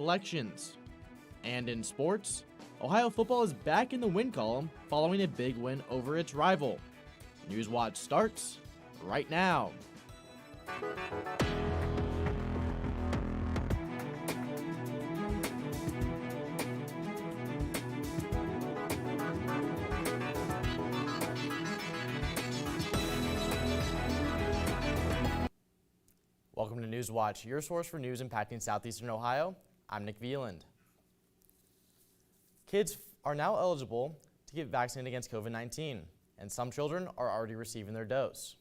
elections. And in sports, Ohio football is back in the win column following a big win over its rival. Newswatch starts right now. Welcome to Newswatch, your source for news impacting southeastern Ohio. I'm Nick Veland. Kids are now eligible to get vaccinated against COVID-19, and some children are already receiving their dose.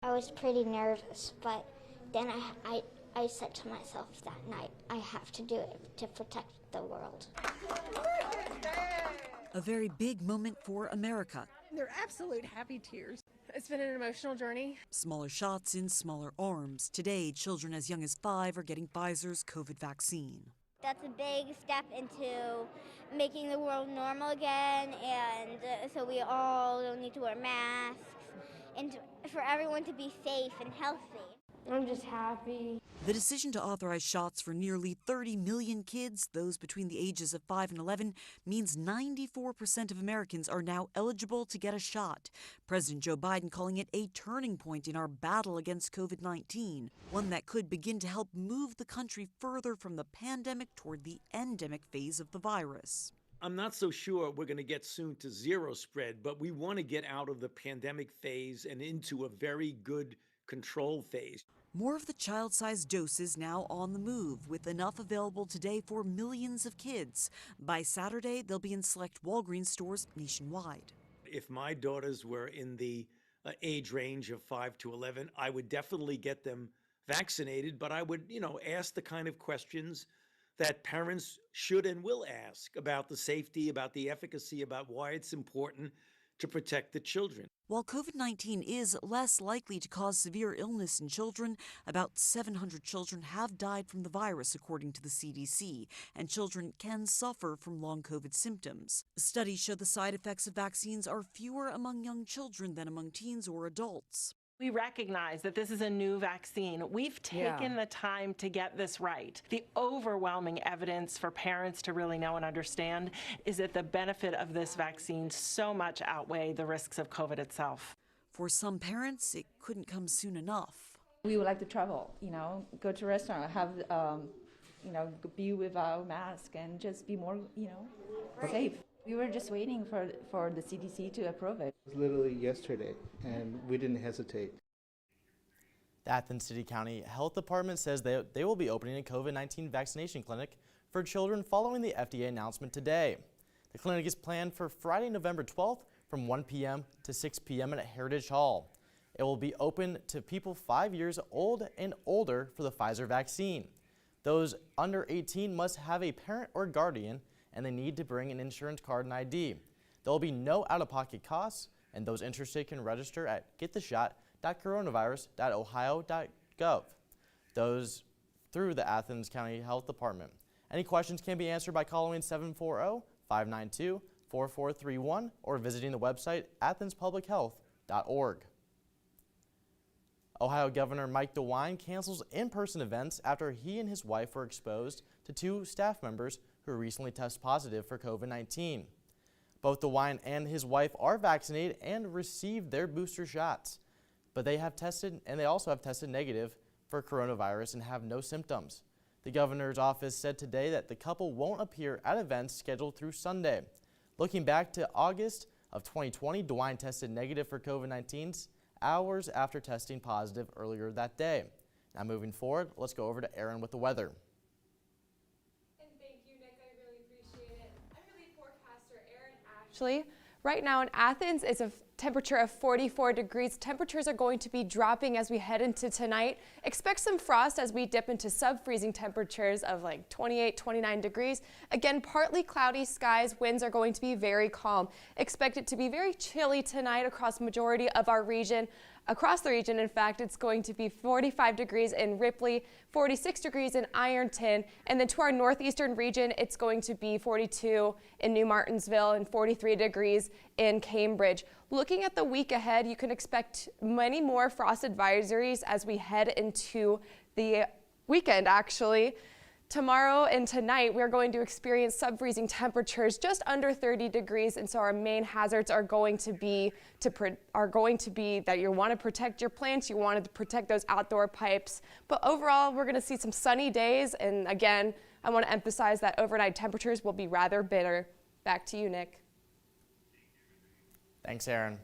I was pretty nervous, but then I said to myself that night, I have to do it to protect the world. A very big moment for America. They're absolute happy tears. It's been an emotional journey. Smaller shots in smaller arms. Today, children as young as 5 are getting Pfizer's COVID vaccine. That's a big step into making the world normal again, and so we all don't need to wear masks, and for everyone to be safe and healthy. I'm just happy. The decision to authorize shots for nearly 30 million kids, those between the ages of 5 and 11, means 94% of Americans are now eligible to get a shot. President Joe Biden calling it a turning point in our battle against COVID-19, one that could begin to help move the country further from the pandemic toward the endemic phase of the virus. I'm not so sure we're going to get soon to zero spread, but we want to get out of the pandemic phase and into a very good control phase. More of the child-sized doses now on the move, with enough available today for millions of kids. By Saturday, they'll be in select Walgreens stores nationwide. If my daughters were in the age range of 5 to 11, I would definitely get them vaccinated, but I would, ask the kind of questions that parents should and will ask about the safety, about the efficacy, about why it's important to protect the children. While COVID-19 is less likely to cause severe illness in children, about 700 children have died from the virus, according to the CDC, and children can suffer from long COVID symptoms. Studies show the side effects of vaccines are fewer among young children than among teens or adults. We recognize that this is a new vaccine. We've taken the time to get this right. The overwhelming evidence for parents to really know and understand is that the benefit of this vaccine so much outweigh the risks of COVID itself. For some parents, it couldn't come soon enough. We would like to travel, go to a restaurant, have, be without mask and just be more, safe. We were just waiting for the CDC to approve it. It was literally yesterday, and we didn't hesitate. The Athens City County Health Department says they will be opening a COVID-19 vaccination clinic for children following the FDA announcement today. The clinic is planned for Friday, November 12th from 1 p.m. to 6 p.m. at Heritage Hall. It will be open to people 5 years old and older for the Pfizer vaccine. Those under 18 must have a parent or guardian, and they need to bring an insurance card and ID. There will be no out-of-pocket costs, and those interested can register at gettheshot.coronavirus.ohio.gov. Those through the Athens County Health Department. Any questions can be answered by calling 740-592-4431 or visiting the website athenspublichealth.org. Ohio Governor Mike DeWine cancels in-person events after he and his wife were exposed to 2 staff members who recently tested positive for COVID-19. Both DeWine and his wife are vaccinated and received their booster shots, but they also have tested negative for coronavirus and have no symptoms. The governor's office said today that the couple won't appear at events scheduled through Sunday. Looking back to August of 2020, DeWine tested negative for COVID-19 hours after testing positive earlier that day. Now moving forward, let's go over to Aaron with the weather. Actually, right now in Athens, it's a temperature of 44 degrees. Temperatures are going to be dropping as we head into tonight. Expect some frost as we dip into sub-freezing temperatures of like 28, 29 degrees. Again, partly cloudy skies. Winds are going to be very calm. Expect it to be very chilly tonight across the majority of our region. Across the region, in fact, it's going to be 45 degrees in Ripley, 46 degrees in Ironton, and then to our northeastern region, it's going to be 42 in New Martinsville and 43 degrees in Cambridge. Looking at the week ahead, you can expect many more frost advisories as we head into the weekend, actually. Tomorrow and tonight, we're going to experience sub-freezing temperatures just under 30 degrees, and so our main hazards are going to be that you want to protect your plants, you want to protect those outdoor pipes. But overall, we're going to see some sunny days, and again, I want to emphasize that overnight temperatures will be rather bitter. Back to you, Nick. Thanks, Aaron.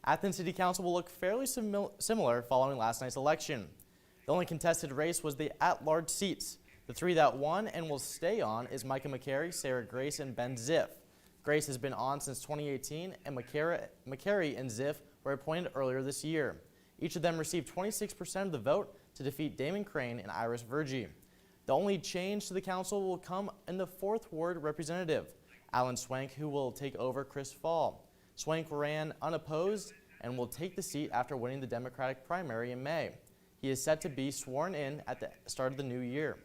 Athens City Council will look fairly similar following last night's election. The only contested race was the at-large seats. The three that won and will stay on is Micah McCary, Sarah Grace, and Ben Ziff. Grace has been on since 2018, and McCary and Ziff were appointed earlier this year. Each of them received 26% of the vote to defeat Damon Crane and Iris Virgie. The only change to the council will come in the 4th Ward representative, Alan Swank, who will take over Chris Fall. Swank ran unopposed and will take the seat after winning the Democratic primary in May. He is set to be sworn in at the start of the new year.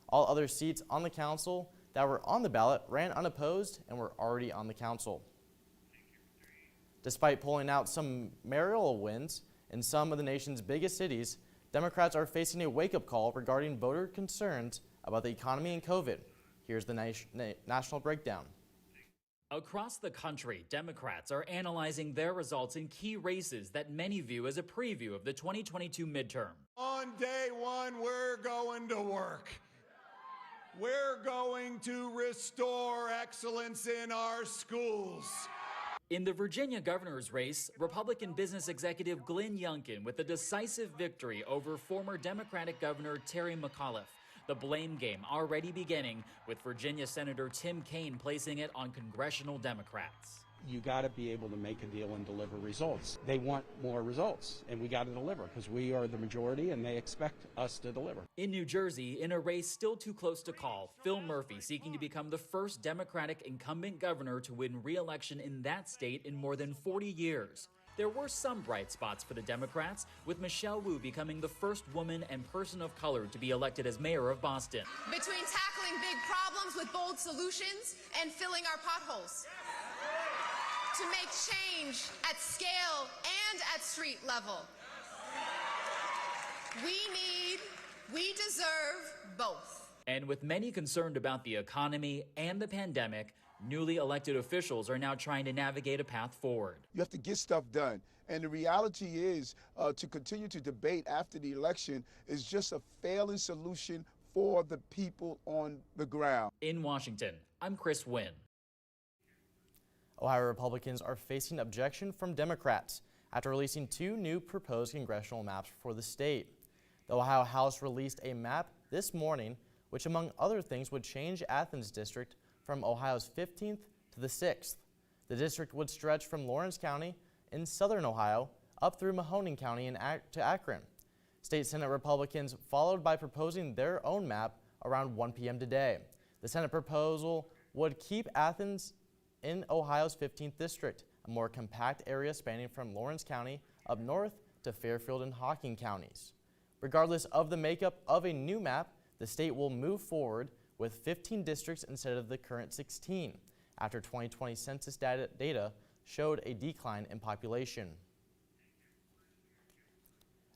All other seats on the council that were on the ballot ran unopposed and were already on the council. Despite pulling out some mayoral wins in some of the nation's biggest cities, Democrats are facing a wake-up call regarding voter concerns about the economy and COVID. Here's the national breakdown. Across the country, Democrats are analyzing their results in key races that many view as a preview of the 2022 midterm. On day one, we're going to work. We're going to restore excellence in our schools. In the Virginia governor's race, Republican business executive Glenn Youngkin with a decisive victory over former Democratic Governor Terry McAuliffe. The blame game already beginning, with Virginia Senator Tim Kaine placing it on congressional Democrats. You got to be able to make a deal and deliver results. They want more results, and we got to deliver because we are the majority and they expect us to deliver. In New Jersey, in a race still too close to call, Phil Murphy seeking to become the first Democratic incumbent governor to win re-election in that state in more than 40 years. There were some bright spots for the Democrats, with Michelle Wu becoming the first woman and person of color to be elected as mayor of Boston. Between tackling big problems with bold solutions and filling our potholes. To make change at scale and at street level. We deserve both. And with many concerned about the economy and the pandemic, newly elected officials are now trying to navigate a path forward. You have to get stuff done. And the reality is to continue to debate after the election is just a failing solution for the people on the ground. In Washington, I'm Chris Wynn. Ohio Republicans are facing objection from Democrats after releasing 2 new proposed congressional maps for the state. The Ohio House released a map this morning, which among other things would change Athens district from Ohio's 15th to the 6th. The district would stretch from Lawrence County in southern Ohio up through Mahoning County to Akron. State Senate Republicans followed by proposing their own map around 1 p.m. today. The Senate proposal would keep Athens in Ohio's 15th district, a more compact area spanning from Lawrence County up north to Fairfield and Hocking counties. Regardless of the makeup of a new map, the state will move forward with 15 districts instead of the current 16, after 2020 census data showed a decline in population.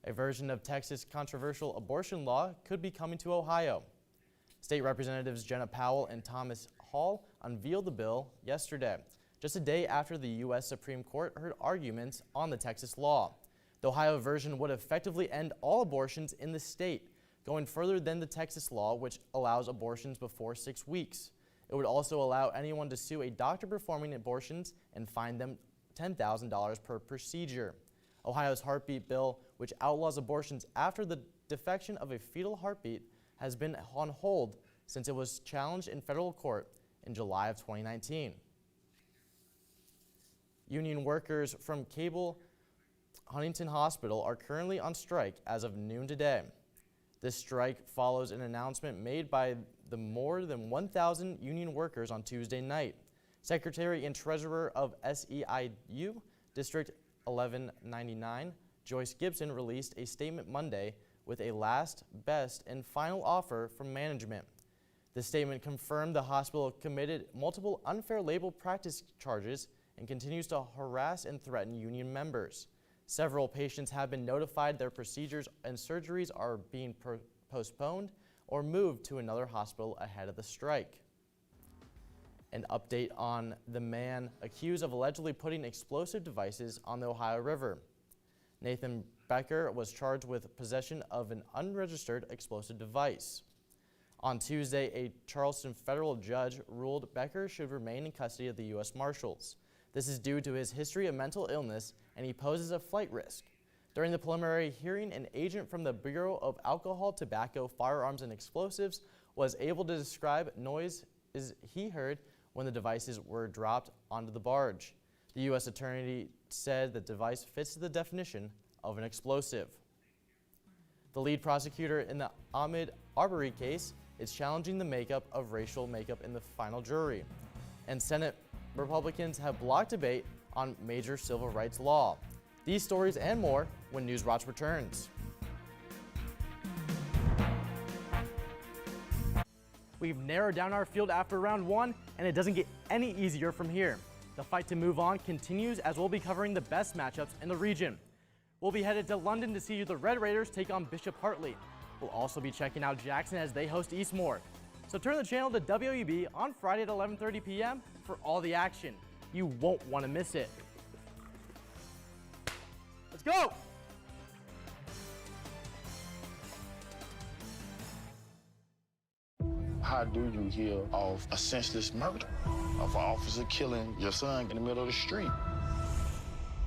A version of Texas' controversial abortion law could be coming to Ohio. State Representatives Jenna Powell and Thomas Hall unveiled the bill yesterday, just a day after the U.S. Supreme Court heard arguments on the Texas law. The Ohio version would effectively end all abortions in the state, going further than the Texas law, which allows abortions before 6 weeks. It would also allow anyone to sue a doctor performing abortions and fine them $10,000 per procedure. Ohio's heartbeat bill, which outlaws abortions after the defection of a fetal heartbeat, has been on hold since it was challenged in federal court in July of 2019. Union workers from Cable Huntington Hospital are currently on strike as of noon today. This strike follows an announcement made by the more than 1,000 union workers on Tuesday night. Secretary and Treasurer of SEIU District 1199, Joyce Gibson, released a statement Monday with a last, best, and final offer from management. The statement confirmed the hospital committed multiple unfair labor practice charges and continues to harass and threaten union members. Several patients have been notified their procedures and surgeries are being postponed, or moved to another hospital ahead of the strike. An update on the man accused of allegedly putting explosive devices on the Ohio River. Nathan Becker was charged with possession of an unregistered explosive device. On Tuesday, a Charleston federal judge ruled Becker should remain in custody of the U.S. Marshals. This is due to his history of mental illness, and he poses a flight risk. During the preliminary hearing, an agent from the Bureau of Alcohol, Tobacco, Firearms, and Explosives was able to describe noises he heard when the devices were dropped onto the barge. The U.S. Attorney said the device fits the definition of an explosive. The lead prosecutor in the Ahmaud Arbery case is challenging the makeup of racial makeup in the final jury. And Senate Republicans have blocked debate on major civil rights law. These stories and more when Newswatch returns. We've narrowed down our field after round one, and it doesn't get any easier from here. The fight to move on continues as we'll be covering the best matchups in the region. We'll be headed to London to see the Red Raiders take on Bishop Hartley. We'll also be checking out Jackson as they host Eastmoor. So turn the channel to WOUB on Friday at 11:30 p.m. for all the action. You won't want to miss it. Let's go! How do you heal of a senseless murder, of an officer killing your son in the middle of the street?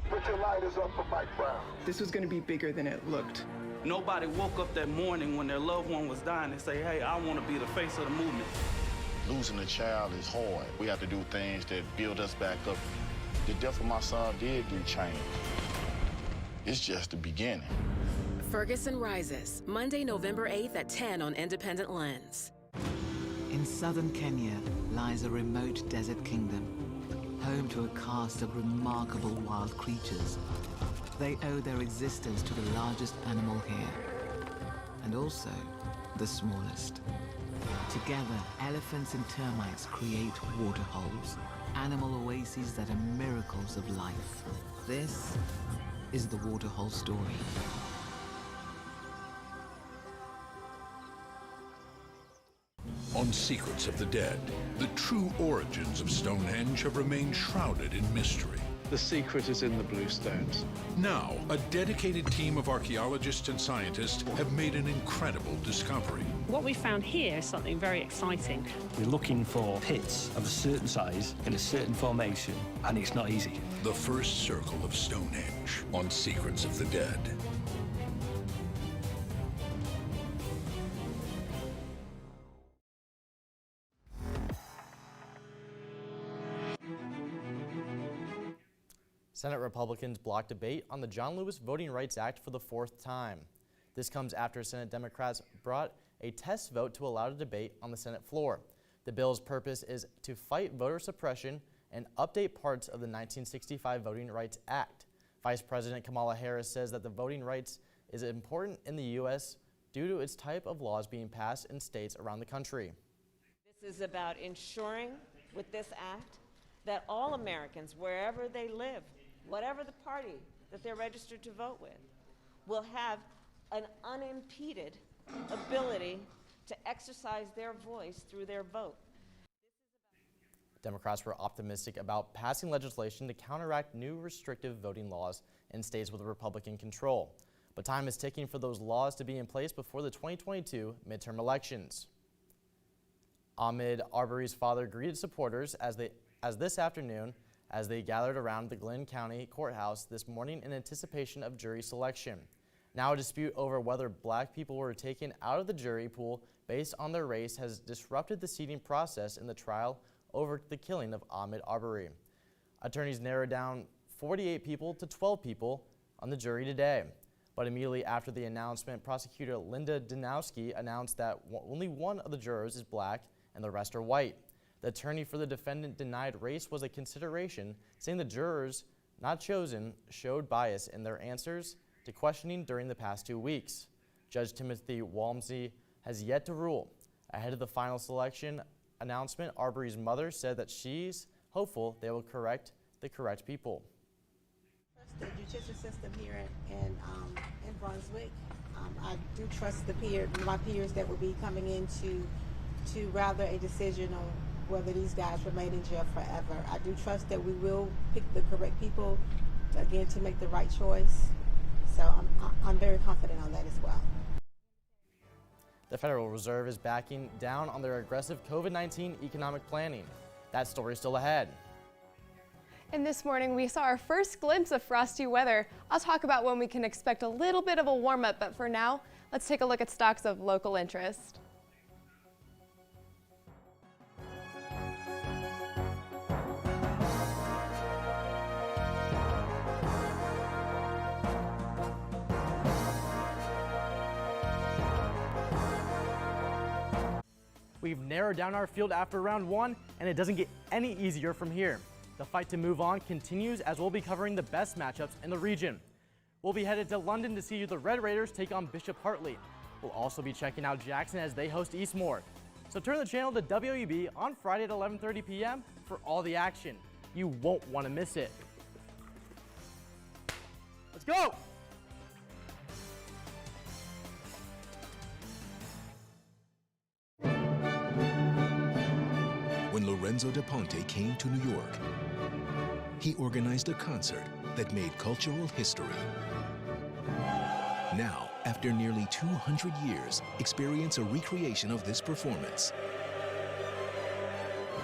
Put your lighters up for Mike Brown. This was going to be bigger than it looked. Nobody woke up that morning when their loved one was dying and say, hey, I want to be the face of the movement. Losing a child is hard. We have to do things that build us back up. The death of my son did do change. It's just the beginning. Ferguson Rises, Monday, November 8th at 10 on Independent Lens. In southern Kenya lies a remote desert kingdom, home to a cast of remarkable wild creatures. They owe their existence to the largest animal here, and also the smallest. Together, elephants and termites create waterholes, animal oases that are miracles of life. This is the waterhole story. On Secrets of the Dead, the true origins of Stonehenge have remained shrouded in mystery. The secret is in the blue stones. Now, a dedicated team of archaeologists and scientists have made an incredible discovery. What we found here is something very exciting. We're looking for pits of a certain size in a certain formation, and it's not easy. The first circle of Stonehenge on Secrets of the Dead. Senate Republicans blocked debate on the John Lewis Voting Rights Act for the fourth time. This comes after Senate Democrats brought a test vote to allow the debate on the Senate floor. The bill's purpose is to fight voter suppression and update parts of the 1965 Voting Rights Act. Vice President Kamala Harris says that the voting rights is important in the U.S. due to its type of laws being passed in states around the country. This is about ensuring with this act that all Americans, wherever they live, whatever the party that they're registered to vote with, will have an unimpeded ability to exercise their voice through their vote. Democrats were optimistic about passing legislation to counteract new restrictive voting laws in states with Republican control. But time is ticking for those laws to be in place before the 2022 midterm elections. Ahmaud Arbery's father greeted supporters as this afternoon as they gathered around the Glynn County Courthouse this morning in anticipation of jury selection. Now a dispute over whether black people were taken out of the jury pool based on their race has disrupted the seating process in the trial over the killing of Ahmaud Arbery. Attorneys narrowed down 48 people to 12 people on the jury today. But immediately after the announcement, prosecutor Linda Danowski announced that only one of the jurors is black and the rest are white. The attorney for the defendant denied race was a consideration, saying the jurors not chosen showed bias in their answers to questioning during the past 2 weeks. Judge Timothy Walmsley has yet to rule. Ahead of the final selection announcement, Arbery's mother said that she's hopeful they will correct the correct people. The judicial system here in Brunswick I do trust my peers that will be coming in to rather a decision on whether these guys remain in jail forever. I do trust that we will pick the correct people, again, to make the right choice. So I'm very confident on that as well. The Federal Reserve is backing down on their aggressive COVID-19 economic planning. That story is still ahead. And this morning we saw our first glimpse of frosty weather. I'll talk about when we can expect a little bit of a warm up, but for now, let's take a look at stocks of local interest. We've narrowed down our field after round one, and it doesn't get any easier from here. The fight to move on continues as we'll be covering the best matchups in the region. We'll be headed to London to see the Red Raiders take on Bishop Hartley. We'll also be checking out Jackson as they host Eastmoor. So turn the channel to WOUB on Friday at 11:30 p.m. for all the action. You won't want to miss it. Let's go! When Lorenzo da Ponte came to New York, he organized a concert that made cultural history. Now, after nearly 200 years, experience a recreation of this performance.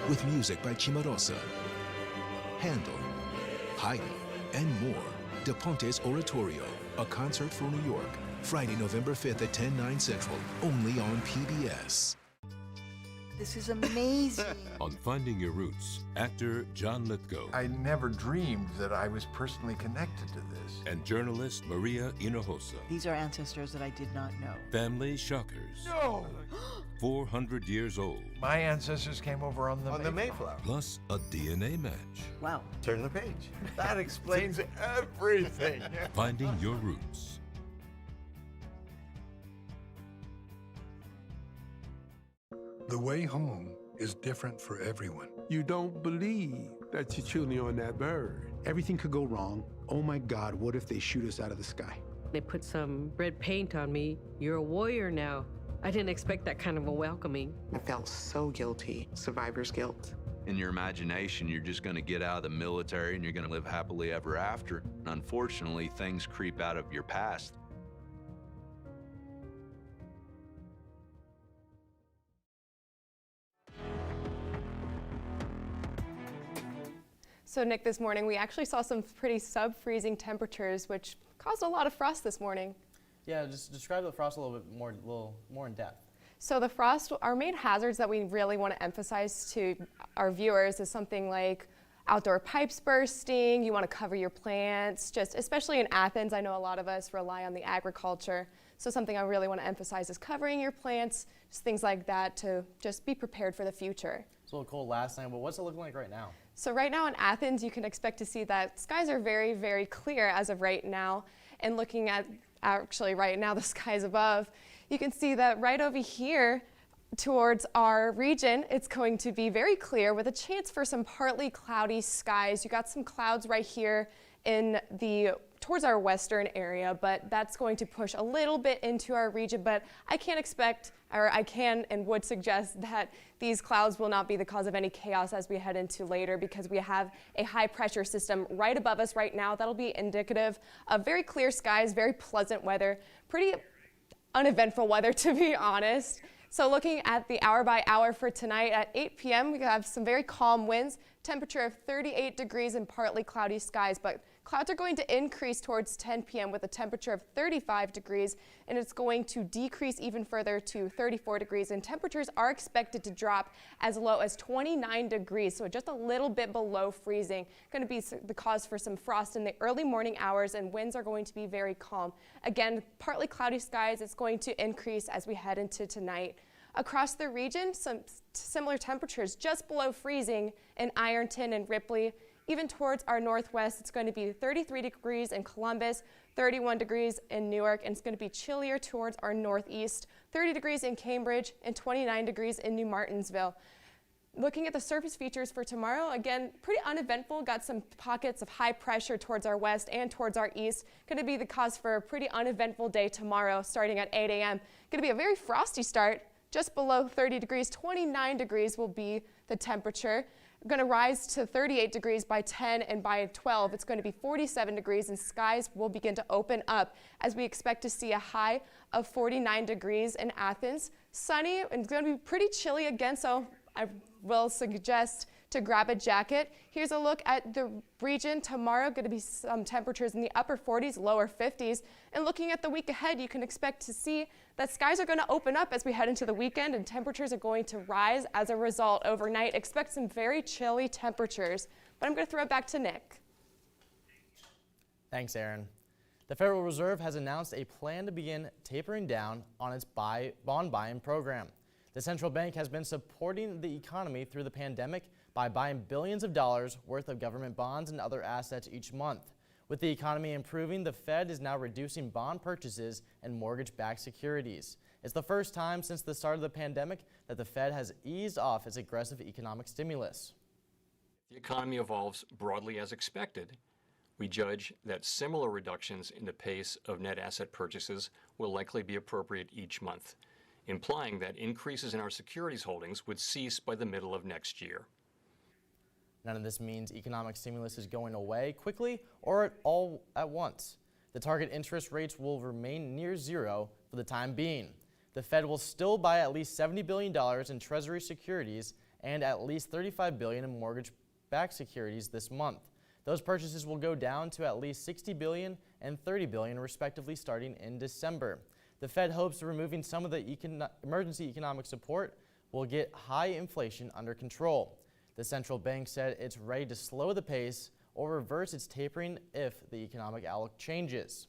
With music by Cimarosa, Handel, Haydn, and more. Da Ponte's Oratorio, a concert for New York. Friday, November 5th at 10/9 Central, only on PBS. This is amazing. On Finding Your Roots, actor John Lithgow. I never dreamed that I was personally connected to this. And journalist Maria Hinojosa. These are ancestors that I did not know. Family shockers. No! 400 years old. My ancestors came over on the Mayflower. Plus a DNA match. Wow. Turn the page. That explains everything. Finding Your Roots. The way home is different for everyone. You don't believe that you're chewing on that bird. Everything could go wrong. Oh my God, what if they shoot us out of the sky? They put some red paint on me. You're a warrior now. I didn't expect that kind of a welcoming. I felt so guilty, survivor's guilt. In your imagination, you're just going to get out of the military and you're going to live happily ever after. Unfortunately, things creep out of your past. So Nick, this morning we actually saw some pretty sub-freezing temperatures, which caused a lot of frost this morning. Yeah, just describe the frost a little more in depth. So the frost, our main hazards that we really want to emphasize to our viewers is something like outdoor pipes bursting, you want to cover your plants, just especially in Athens, I know a lot of us rely on the agriculture. So something I really want to emphasize is covering your plants, just things like that to just be prepared for the future. It's a little cold last night, but what's it looking like right now? So right now in Athens, you can expect to see that skies are very, very clear as of right now. And looking at actually right now the skies above, you can see that right over here towards our region, it's going to be very clear with a chance for some partly cloudy skies. You got some clouds right here in towards our western area, but that's going to push a little bit into our region. But I can't expect, or I can and would suggest that these clouds will not be the cause of any chaos as we head into later, because we have a high pressure system right above us right now. That'll be indicative of very clear skies, very pleasant weather, pretty uneventful weather to be honest. So looking at the hour by hour for tonight at 8 p.m., we have some very calm winds, temperature of 38 degrees and partly cloudy skies, but clouds are going to increase towards 10 p.m. with a temperature of 35 degrees, and it's going to decrease even further to 34 degrees, and temperatures are expected to drop as low as 29 degrees, so just a little bit below freezing. Going to be the cause for some frost in the early morning hours, and winds are going to be very calm. Again, partly cloudy skies, it's going to increase as we head into tonight. Across the region, some similar temperatures just below freezing in Ironton and Ripley. Even towards our northwest, it's going to be 33 degrees in Columbus, 31 degrees in Newark, and it's going to be chillier towards our northeast, 30 degrees in Cambridge, and 29 degrees in New Martinsville. Looking at the surface features for tomorrow, again, pretty uneventful. Got some pockets of high pressure towards our west and towards our east. Going to be the cause for a pretty uneventful day tomorrow, starting at 8 a.m. Going to be a very frosty start, just below 30 degrees. 29 degrees will be the temperature. Going to rise to 38 degrees by 10, and by 12 it's going to be 47 degrees, and skies will begin to open up as we expect to see a high of 49 degrees in Athens. Sunny, and it's going to be pretty chilly again, so I will suggest to grab a jacket. Here's a look at the region tomorrow. Going to be some temperatures in the upper 40s, lower 50s. And looking at the week ahead, you can expect to see that skies are going to open up as we head into the weekend, and temperatures are going to rise as a result overnight. Expect some very chilly temperatures. But I'm going to throw it back to Nick. Thanks, Aaron. The Federal Reserve has announced a plan to begin tapering down on its bond buying program. The central bank has been supporting the economy through the pandemic by buying billions of dollars worth of government bonds and other assets each month. With the economy improving, the Fed is now reducing bond purchases and mortgage-backed securities. It's the first time since the start of the pandemic that the Fed has eased off its aggressive economic stimulus. The economy evolves broadly as expected. We judge that similar reductions in the pace of net asset purchases will likely be appropriate each month, implying that increases in our securities holdings would cease by the middle of next year. None of this means economic stimulus is going away quickly or all at once. The target interest rates will remain near zero for the time being. The Fed will still buy at least $70 billion in Treasury securities and at least $35 billion in mortgage-backed securities this month. Those purchases will go down to at least $60 billion and $30 billion respectively starting in December. The Fed hopes removing some of the emergency economic support will get high inflation under control. The central bank said it's ready to slow the pace or reverse its tapering if the economic outlook changes.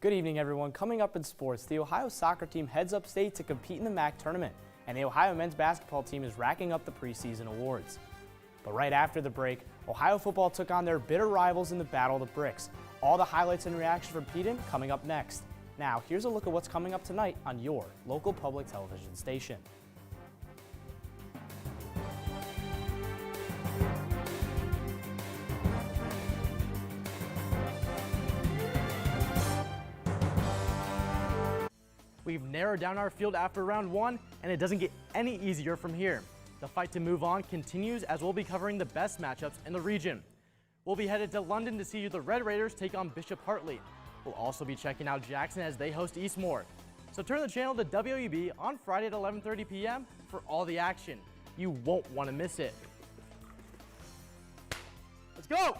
Good evening, everyone. Coming up in sports, the Ohio soccer team heads upstate to compete in the MAC tournament, and the Ohio men's basketball team is racking up the preseason awards. But right after the break, Ohio football took on their bitter rivals in the Battle of the Bricks. All the highlights and reactions from Peden coming up next. Now, here's a look at what's coming up tonight on your local public television station. We've narrowed down our field after round one, and it doesn't get any easier from here. The fight to move on continues as we'll be covering the best matchups in the region. We'll be headed to London to see the Red Raiders take on Bishop Hartley. We'll also be checking out Jackson as they host Eastmoor. So turn the channel to WOUB on Friday at 11:30 p.m. for all the action. You won't want to miss it. Let's go!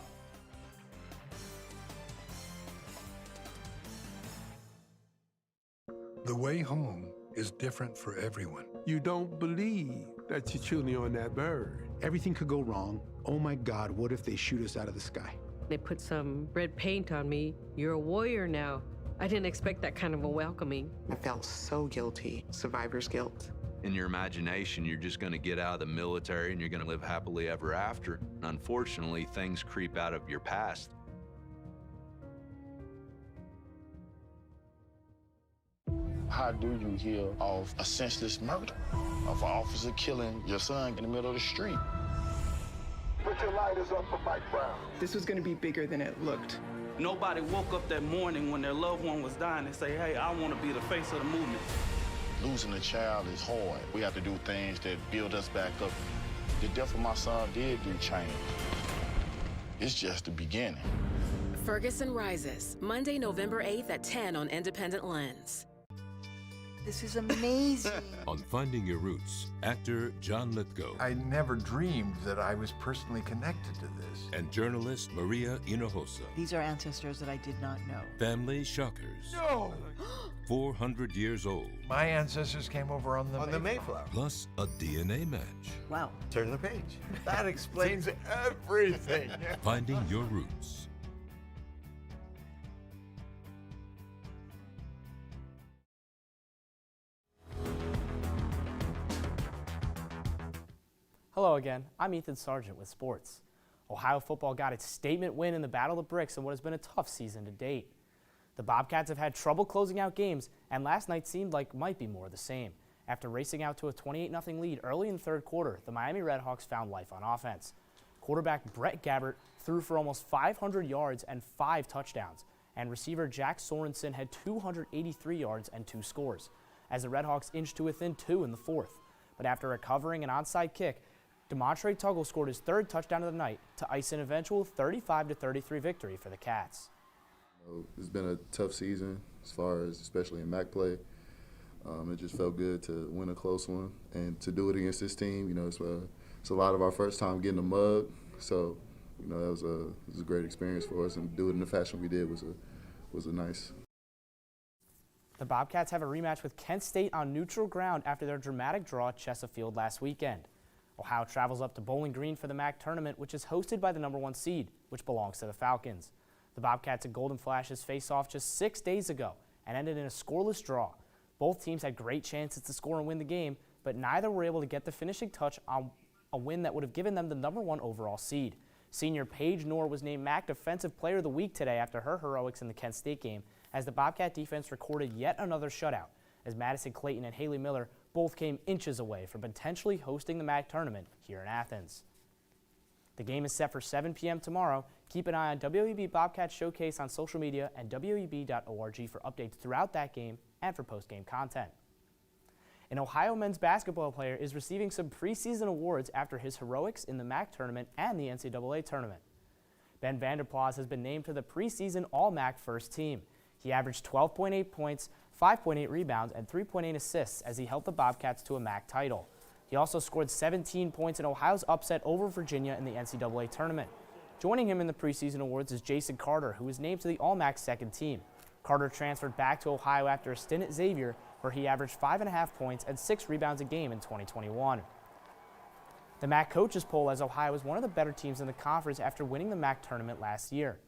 The way home is different for everyone. You don't believe that you're chewing on that bird. Everything could go wrong. Oh my God, what if they shoot us out of the sky? They put some red paint on me. You're a warrior now. I didn't expect that kind of a welcoming. I felt so guilty. Survivor's guilt. In your imagination, you're just going to get out of the military and you're going to live happily ever after. And unfortunately, things creep out of your past. How do you heal of a senseless murder, of an officer killing your son in the middle of the street? Put your lighters up for Mike Brown. This was going to be bigger than it looked. Nobody woke up that morning when their loved one was dying and say, hey, I want to be the face of the movement. Losing a child is hard. We have to do things that build us back up. The death of my son did do change. It's just the beginning. Ferguson Rises, Monday, November 8th at 10 on Independent Lens. This is amazing. On Finding Your Roots, actor John Lithgow. I never dreamed that I was personally connected to this. And journalist Maria Hinojosa. These are ancestors that I did not know. Family shockers. No! 400 years old. My ancestors came over on the Mayflower. Plus a DNA match. Wow. Turn the page. That explains everything. Finding Your Roots. Hello again, I'm Ethan Sargent with sports. Ohio football got its statement win in the Battle of the Bricks in what has been a tough season to date. The Bobcats have had trouble closing out games, and last night seemed like might be more of the same. After racing out to a 28-0 lead early in the third quarter, the Miami Redhawks found life on offense. Quarterback Brett Gabbert threw for almost 500 yards and 5 touchdowns, and receiver Jack Sorensen had 283 yards and 2 scores, as the Redhawks inched to within 2 in the fourth. But after recovering an onside kick, DeMontre Tuggle scored his 3rd touchdown of the night to ice an eventual 35-33 victory for the Cats. It's been a tough season as far as especially in MAC play. It just felt good to win a close one and to do it against this team. You know, it's a lot of our first time getting a mug, so you know it was a great experience for us, and do it in the fashion we did was a nice. The Bobcats have a rematch with Kent State on neutral ground after their dramatic draw at Chesapeake last weekend. Ohio travels up to Bowling Green for the MAC tournament, which is hosted by the #1 seed, which belongs to the Falcons. The Bobcats and Golden Flashes faced off just 6 days ago and ended in a scoreless draw. Both teams had great chances to score and win the game, but neither were able to get the finishing touch on a win that would have given them the #1 overall seed. Senior Paige Noor was named MAC Defensive Player of the Week today after her heroics in the Kent State game, as the Bobcat defense recorded yet another shutout, as Madison Clayton and Haley Miller both came inches away from potentially hosting the MAC tournament here in Athens. The game is set for 7 p.m. tomorrow. Keep an eye on WOUB Bobcat Showcase on social media and WOUB.org for updates throughout that game and for post-game content. An Ohio men's basketball player is receiving some preseason awards after his heroics in the MAC tournament and the NCAA tournament. Ben Vanderplas has been named to the preseason All-MAC first team. He averaged 12.8 points, 5.8 rebounds, and 3.8 assists as he helped the Bobcats to a MAC title. He also scored 17 points in Ohio's upset over Virginia in the NCAA tournament. Joining him in the preseason awards is Jason Carter, who was named to the All-MAC second team. Carter transferred back to Ohio after a stint at Xavier, where he averaged 5.5 points and 6 rebounds a game in 2021. The MAC coaches poll has Ohio as one of the better teams in the conference after winning the MAC tournament last year.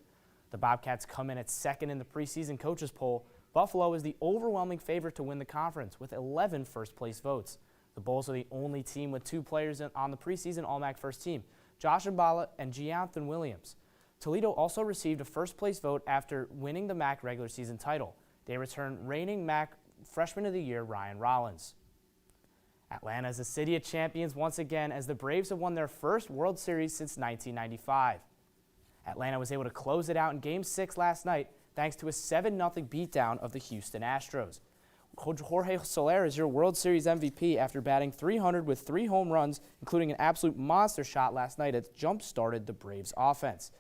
The Bobcats come in at second in the preseason coaches poll. Buffalo is the overwhelming favorite to win the conference with 11 first-place votes. The Bulls are the only team with 2 players on the preseason All-MAC first team, Josh Mballa and Gianathan Williams. Toledo also received a first-place vote after winning the MAC regular season title. They return reigning MAC Freshman of the Year Ryan Rollins. Atlanta is the city of champions once again as the Braves have won their first World Series since 1995. Atlanta was able to close it out in Game 6 last night thanks to a 7-0 beatdown of the Houston Astros. Jorge Soler is your World Series MVP after batting .300 with 3 home runs, including an absolute monster shot last night that jump-started the Braves' offense.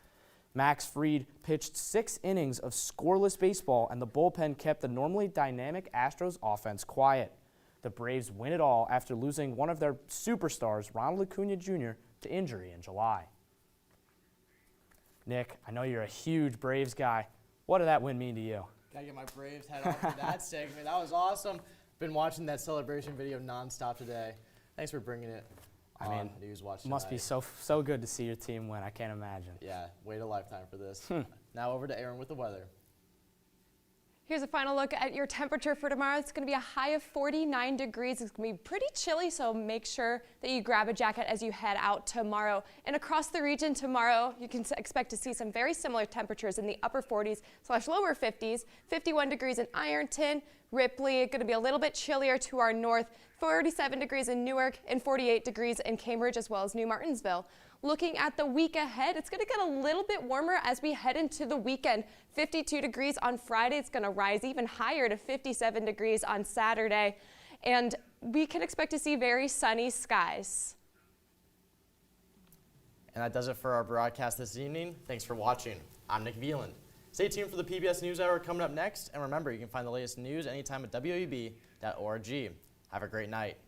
Max Fried pitched 6 innings of scoreless baseball, and the bullpen kept the normally dynamic Astros offense quiet. The Braves win it all after losing one of their superstars, Ronald Acuna Jr., to injury in July. Nick, I know you're a huge Braves guy. What did that win mean to you? Gotta get my Braves hat off for that segment. That was awesome. Been watching that celebration video nonstop today. Thanks for bringing it. I mean, Newswatch tonight. Must be so good to see your team win. I can't imagine. Yeah, wait a lifetime for this. Now over to Aaron with the weather. Here's a final look at your temperature for tomorrow. It's going to be a high of 49 degrees. It's going to be pretty chilly, so make sure that you grab a jacket as you head out tomorrow. And across the region tomorrow, you can expect to see some very similar temperatures in the upper 40s/lower 50s. 51 degrees in Ironton, Ripley, going to be a little bit chillier to our north. 47 degrees in Newark and 48 degrees in Cambridge as well as New Martinsville. Looking at the week ahead, it's going to get a little bit warmer as we head into the weekend. 52 degrees on Friday. It's going to rise even higher to 57 degrees on Saturday. And we can expect to see very sunny skies. And that does it for our broadcast this evening. Thanks for watching. I'm Nick Veland. Stay tuned for the PBS NewsHour coming up next. And remember, you can find the latest news anytime at WOUB.org. Have a great night.